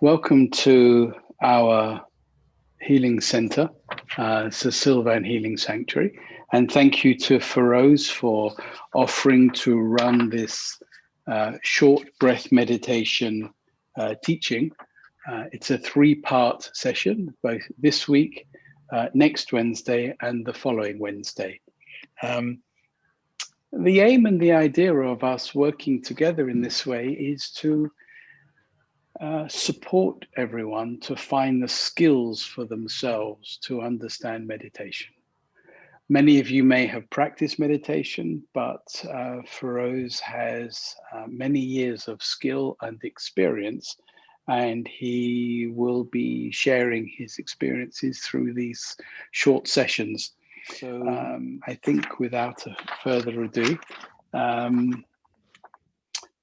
Welcome to our healing center, it's a Sylvan Healing Sanctuary. And thank you to Feroze for offering to run this short breath meditation teaching. It's a 3-part session, both this week, next Wednesday, and the following Wednesday. The aim and the idea of us working together in this way is to support everyone to find the skills for themselves to understand meditation. Many of you may have practiced meditation, but Feroze has many years of skill and experience, and he will be sharing his experiences through these short sessions. So I think without further ado,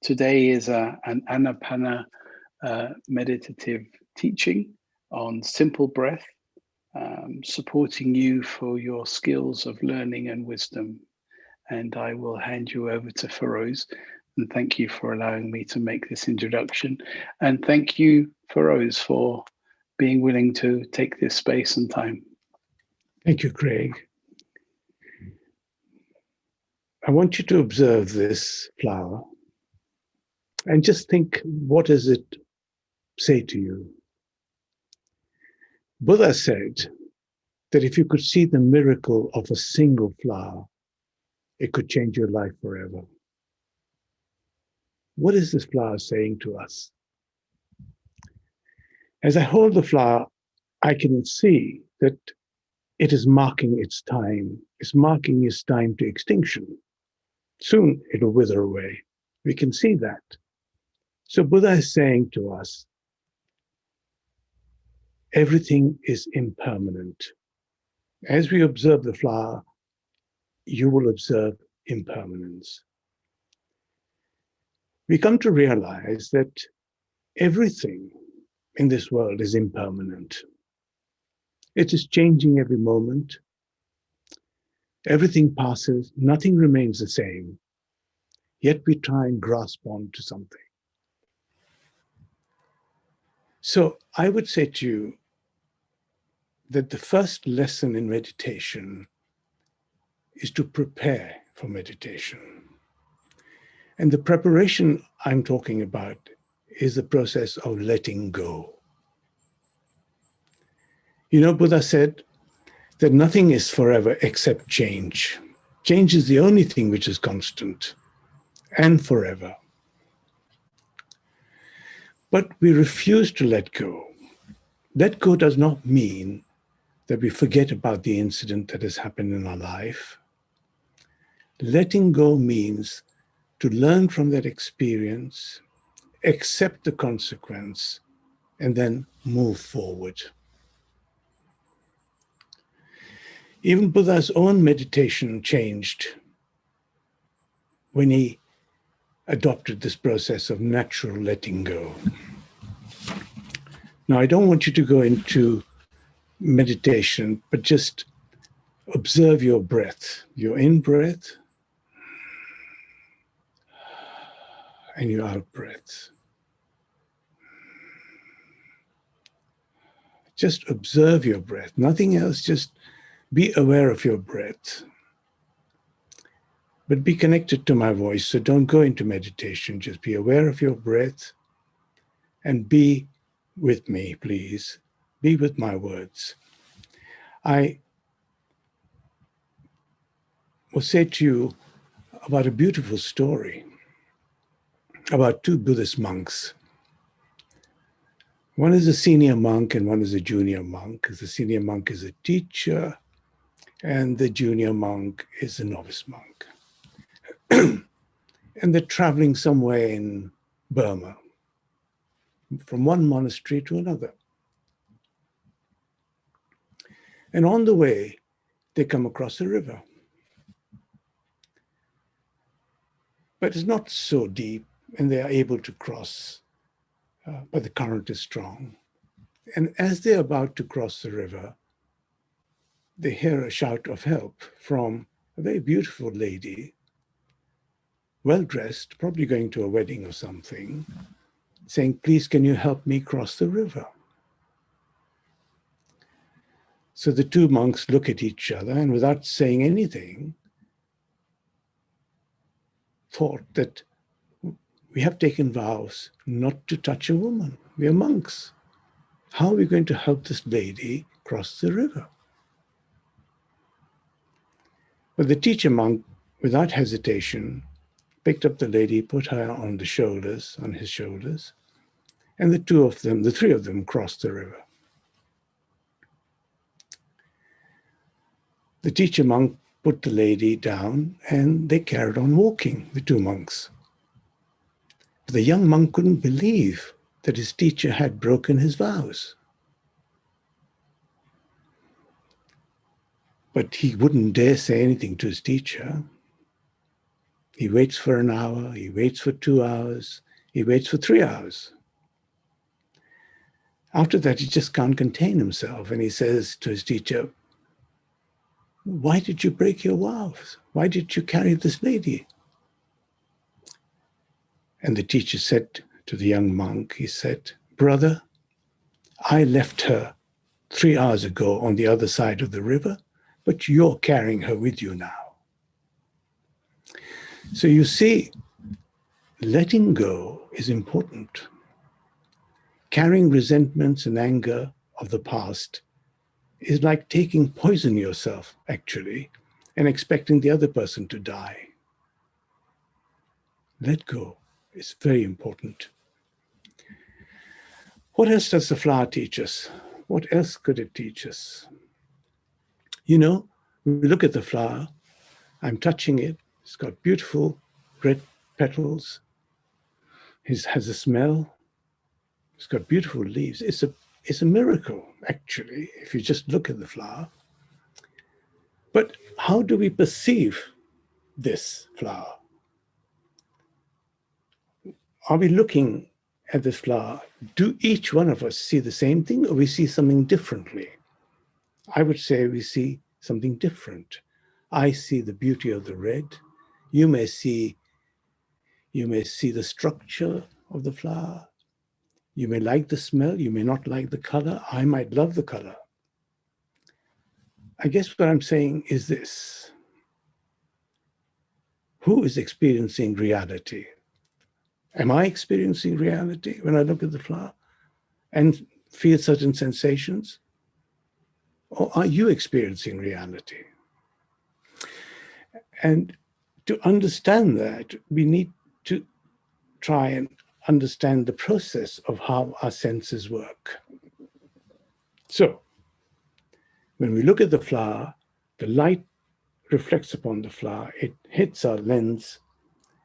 today is an Anapana meditative teaching on simple breath, supporting you for your skills of learning and wisdom. And I will hand you over to Feroze. And thank you for allowing me to make this introduction. And thank you, Feroze, for being willing to take this space and time. Thank you, Craig. I want you to observe this flower and just think, what does it say to you? Buddha said that if you could see the miracle of a single flower, it could change your life forever. What is this flower saying to us? As I hold the flower, I can see that it is marking its time. It's marking its time to extinction. Soon it'll wither away. We can see that. So Buddha is saying to us, everything is impermanent. As we observe the flower, you will observe impermanence. We come to realize that everything in this world is impermanent. It is changing every moment. Everything passes, nothing remains the same. Yet we try and grasp on to something. So I would say to you that the first lesson in meditation is to prepare for meditation. And the preparation I'm talking about is the process of letting go. You know, Buddha said that nothing is forever except change. Change is the only thing which is constant and forever. But we refuse to let go. Let go does not mean that we forget about the incident that has happened in our life. Letting go means to learn from that experience, accept the consequence, and then move forward. Even Buddha's own meditation changed when he adopted this process of natural letting go. Now, I don't want you to go into meditation, but just observe your breath, your in-breath and your out-breath. Just observe your breath, nothing else, just be aware of your breath. But be connected to my voice, so don't go into meditation, just be aware of your breath and be with me, please. Be with my words. I will say to you about a beautiful story about 2 Buddhist monks. One is a senior monk and one is a junior monk. The senior monk is a teacher and the junior monk is a novice monk. And they're traveling somewhere in Burma, from one monastery to another. And on the way, they come across a river. But it's not so deep, and they are able to cross, but the current is strong. And as they're about to cross the river, they hear a shout of help from a very beautiful lady, well-dressed, probably going to a wedding or something. saying, please, can you help me cross the river? So the two monks look at each other and without saying anything, thought that we have taken vows not to touch a woman. We are monks. How are we going to help this lady cross the river? But the teacher monk, without hesitation, picked up the lady, put her on his shoulders, and the three of them crossed the river. The teacher monk put the lady down and they carried on walking, the two monks. But the young monk couldn't believe that his teacher had broken his vows. But he wouldn't dare say anything to his teacher. He waits for an hour, he waits for 2 hours, he waits for 3 hours. After that, he just can't contain himself and he says to his teacher, why did you break your vows? Why did you carry this lady? And the teacher said to the young monk, he said, brother, I left her 3 hours ago on the other side of the river, but you're carrying her with you now. So you see, letting go is important. Carrying resentments and anger of the past is like taking poison yourself, actually, and expecting the other person to die. Let go is very important. What else does the flower teach us? What else could it teach us? You know, when we look at the flower, I'm touching it. It's got beautiful red petals. It has a smell. It's got beautiful leaves. It's a miracle, actually, if you just look at the flower. But how do we perceive this flower? Are we looking at this flower? Do each one of us see the same thing, or we see something differently? I would say we see something different. I see the beauty of the red. You may see the structure of the flower. You may like the smell. You may not like the color. I might love the color. I guess what I'm saying is this. Who is experiencing reality? Am I experiencing reality when I look at the flower and feel certain sensations? Or are you experiencing reality? And to understand that, we need to try and understand the process of how our senses work. So, when we look at the flower, the light reflects upon the flower, it hits our lens,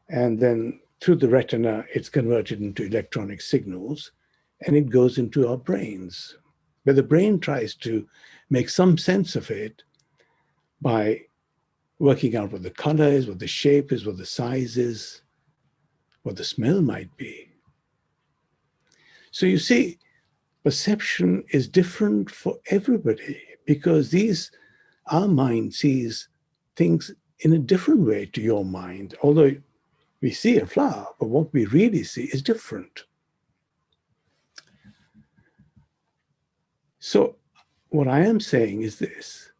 and then through the retina, it's converted into electronic signals, and it goes into our brains, where the brain tries to make some sense of it by working out what the color is, what the shape is, what the size is, what the smell might be. So you see, perception is different for everybody because our mind sees things in a different way to your mind, although we see a flower, but what we really see is different. So what I am saying is this.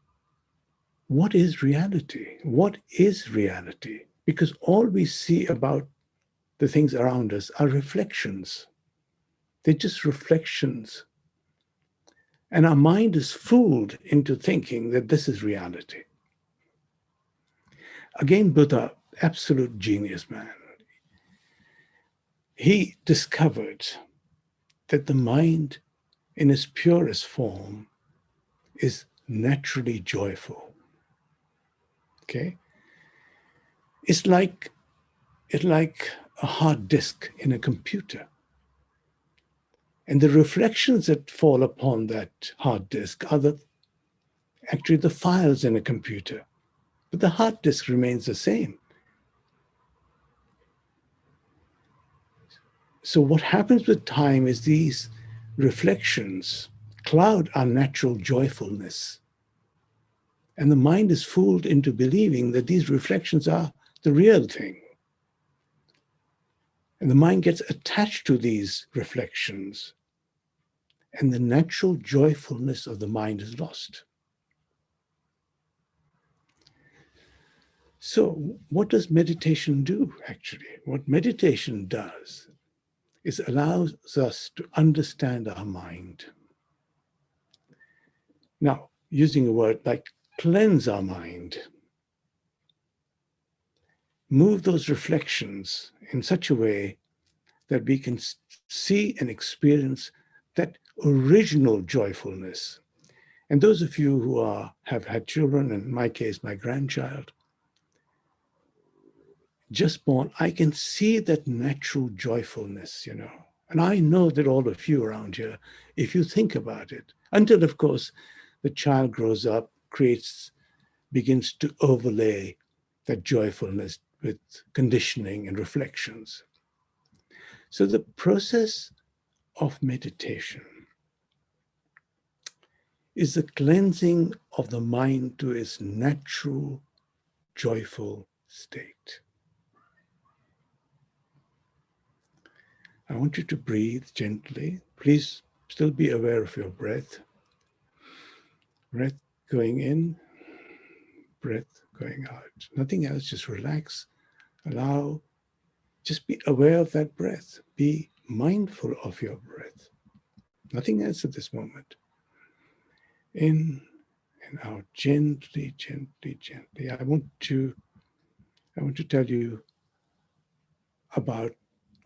What is reality? What is reality? Because all we see about the things around us are reflections. They're just reflections. And our mind is fooled into thinking that this is reality. Again, Buddha, absolute genius man. He discovered that the mind in its purest form is naturally joyful. Okay? It's like a hard disk in a computer. And the reflections that fall upon that hard disk are actually the files in a computer. But the hard disk remains the same. So what happens with time is these reflections cloud our natural joyfulness. And the mind is fooled into believing that these reflections are the real thing. And the mind gets attached to these reflections, and the natural joyfulness of the mind is lost. So what does meditation do, actually? What meditation does is allows us to understand our mind. Now, using a word like cleanse our mind, move those reflections in such a way that we can see and experience that original joyfulness. And those of you who have had children, in my case, my grandchild, just born, I can see that natural joyfulness, And I know that all of you around here, if you think about it, until, of course, the child grows up, begins to overlay that joyfulness with conditioning and reflections. So the process of meditation is the cleansing of the mind to its natural, joyful state. I want you to breathe gently. Please still be aware of your breath. Breath going in, breath going out. Nothing else, just relax. Just be aware of that breath. Be mindful of your breath. Nothing else at this moment. In and out, gently, gently, gently. I want to tell you about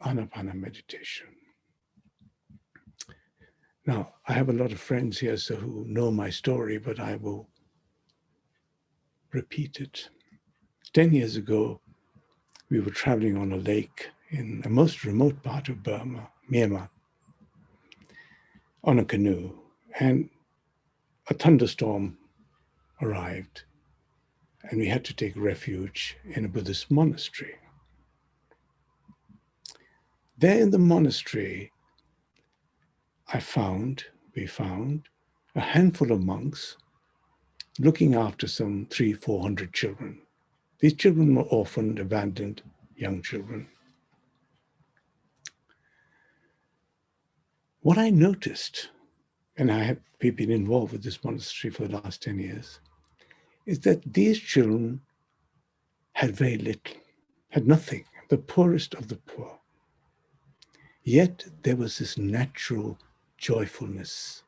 Anapana meditation. Now, I have a lot of friends here who know my story, but I will repeat it. 10 years ago, we were traveling on a lake in a most remote part of Burma, Myanmar, on a canoe, and a thunderstorm arrived, and we had to take refuge in a Buddhist monastery. There in the monastery, we found a handful of monks looking after some 300-400 children. These children were orphaned, abandoned young children. What I noticed, and we've been involved with this monastery for the last 10 years, is that these children had very little, had nothing, the poorest of the poor. Yet there was this natural joyfulness.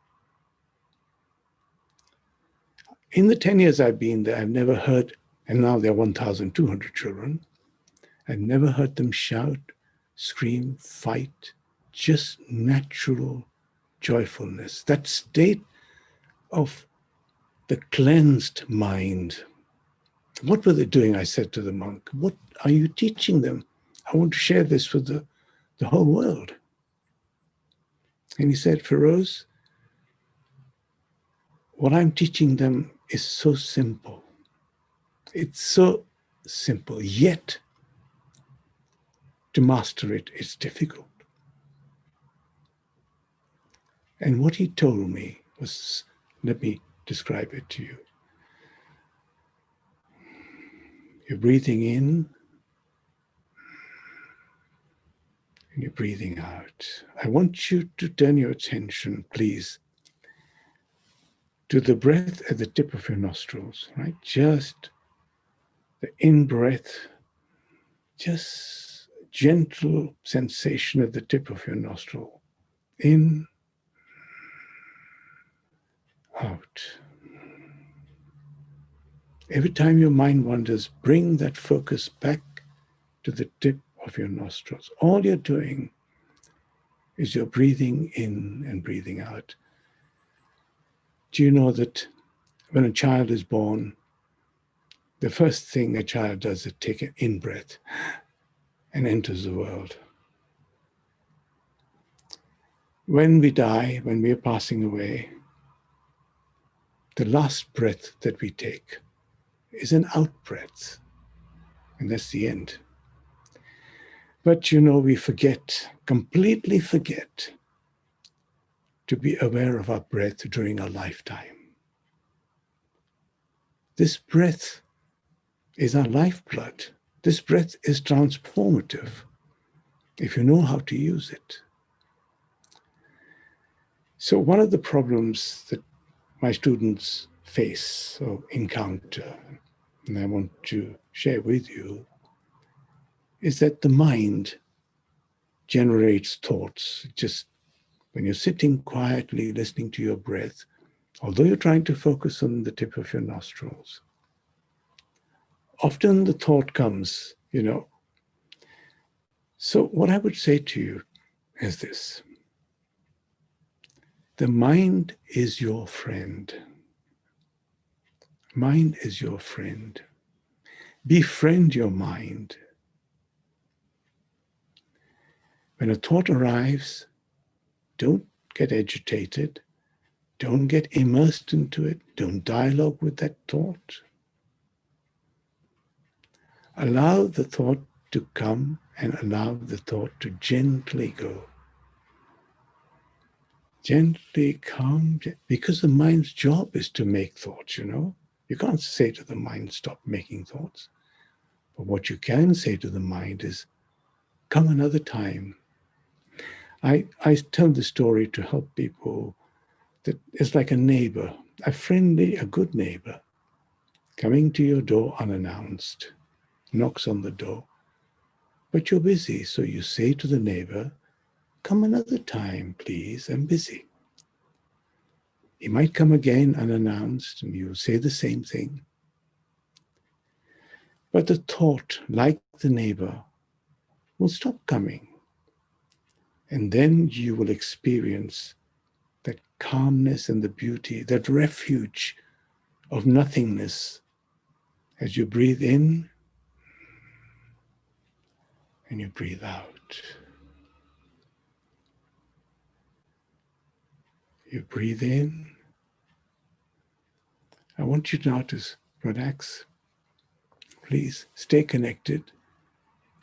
In the 10 years I've been there, I've never heard, and now there are 1,200 children, I've never heard them shout, scream, fight, just natural joyfulness. That state of the cleansed mind. What were they doing? I said to the monk, what are you teaching them? I want to share this with the whole world. And he said, Feroze, what I'm teaching them is so simple. It's so simple, yet to master it is difficult. And what he told me was, let me describe it to you. You're breathing in and you're breathing out. I want you to turn your attention, please, to the breath at the tip of your nostrils, right? Just the in-breath, just gentle sensation at the tip of your nostril. In, out. Every time your mind wanders, bring that focus back to the tip of your nostrils. All you're doing is you're breathing in and breathing out. Do you know that when a child is born, the first thing a child does is take an in-breath and enters the world? When we die, when we are passing away, the last breath that we take is an out-breath, and that's the end. But we forget, completely forget, to be aware of our breath during our lifetime. This breath is our lifeblood. This breath is transformative. if you know how to use it. So one of the problems that my students face or encounter, and I want to share with you, is that the mind generates thoughts. Just when you're sitting quietly listening to your breath, although you're trying to focus on the tip of your nostrils, often the thought comes, So what I would say to you is this: the mind is your friend. Mind is your friend. Befriend your mind. When a thought arrives, don't get agitated. Don't get immersed into it. Don't dialogue with that thought. Allow the thought to come and allow the thought to gently go. Gently come, because the mind's job is to make thoughts, You can't say to the mind, stop making thoughts. But what you can say to the mind is, come another time. I tell the story to help people that it's like a neighbor, a good neighbor, coming to your door unannounced, knocks on the door, but you're busy. So you say to the neighbor, come another time, please, I'm busy. He might come again unannounced, and you say the same thing. But the thought, like the neighbor, will stop coming. And then you will experience that calmness and the beauty, that refuge of nothingness as you breathe in and you breathe out. You breathe in. I want you now to relax. Please stay connected.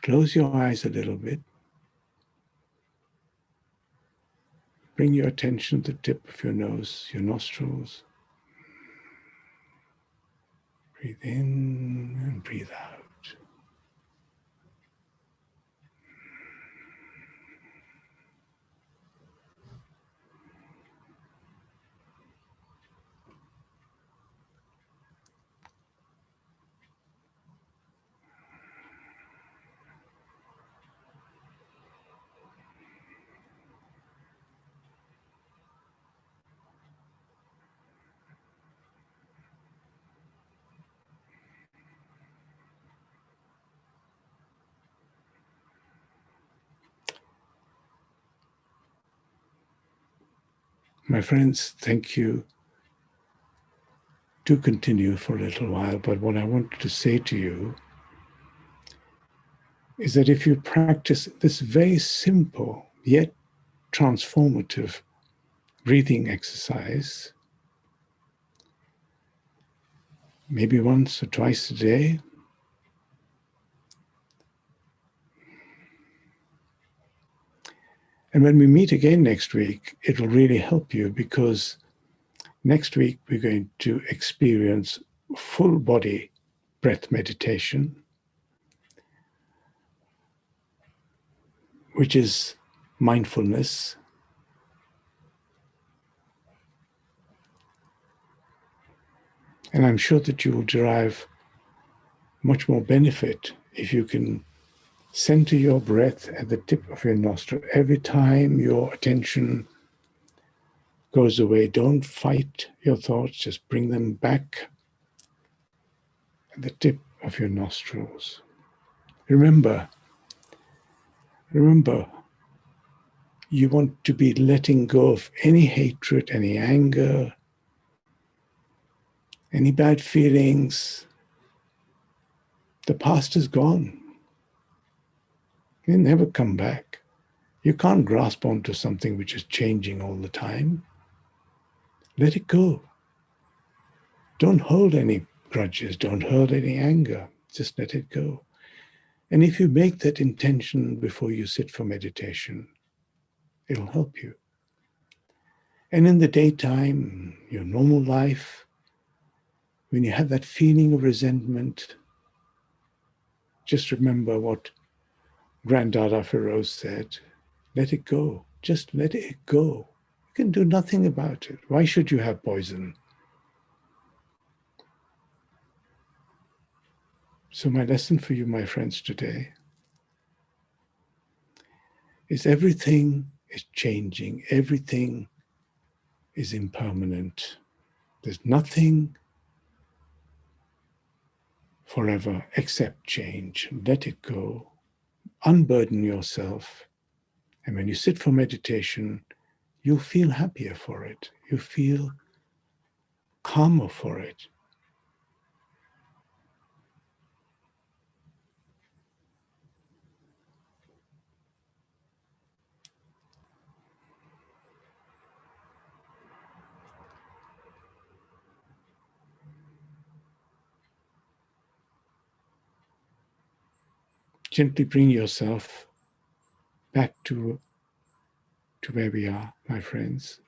Close your eyes a little bit. Bring your attention to the tip of your nose, your nostrils. Breathe in and breathe out. My friends, thank you. Do continue for a little while, but what I want to say to you is that if you practice this very simple yet transformative breathing exercise, maybe once or twice a day, and when we meet again next week, it will really help you, because next week we're going to experience full body breath meditation, which is mindfulness. And I'm sure that you will derive much more benefit if you can center your breath at the tip of your nostril. Every time your attention goes away, don't fight your thoughts, just bring them back at the tip of your nostrils. Remember, you want to be letting go of any hatred, any anger, any bad feelings. The past is gone. They never come back. You can't grasp onto something which is changing all the time. Let it go. Don't hold any grudges. Don't hold any anger. Just let it go. And if you make that intention before you sit for meditation, it'll help you. And in the daytime, your normal life, when you have that feeling of resentment, just remember what Granddada Feroze said, let it go. Just let it go. You can do nothing about it. Why should you have poison? So my lesson for you, my friends, today is everything is changing. Everything is impermanent. There's nothing forever except change. Let it go. Unburden yourself. And when you sit for meditation, you feel happier for it. You feel calmer for it. Gently bring yourself back to where we are, my friends.